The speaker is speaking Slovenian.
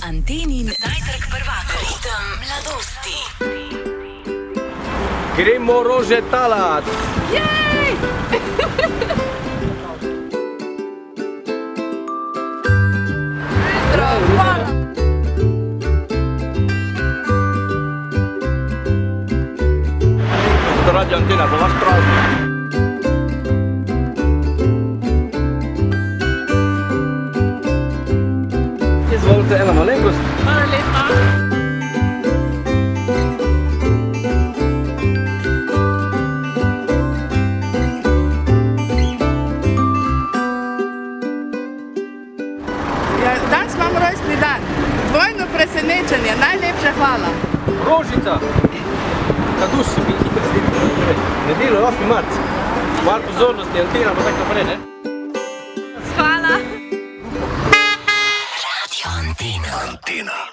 Antenin zajtrk prvaka. Ritem mladosti. Gremo rože talat! Jej! Petro, hvala! Zato Radio Antena za vaš praznik. Izvolite, ena malenkost. Hvala lepa. Danes imam rojstni dan. Dvojno presenečenje. Najlepša hvala. Rožica! Kaduš se mi hitro sledi. Nedeljo, 8. marc. Malo pozornosti, Antena pa tako naprej, ne? Hvala. Radio Antena.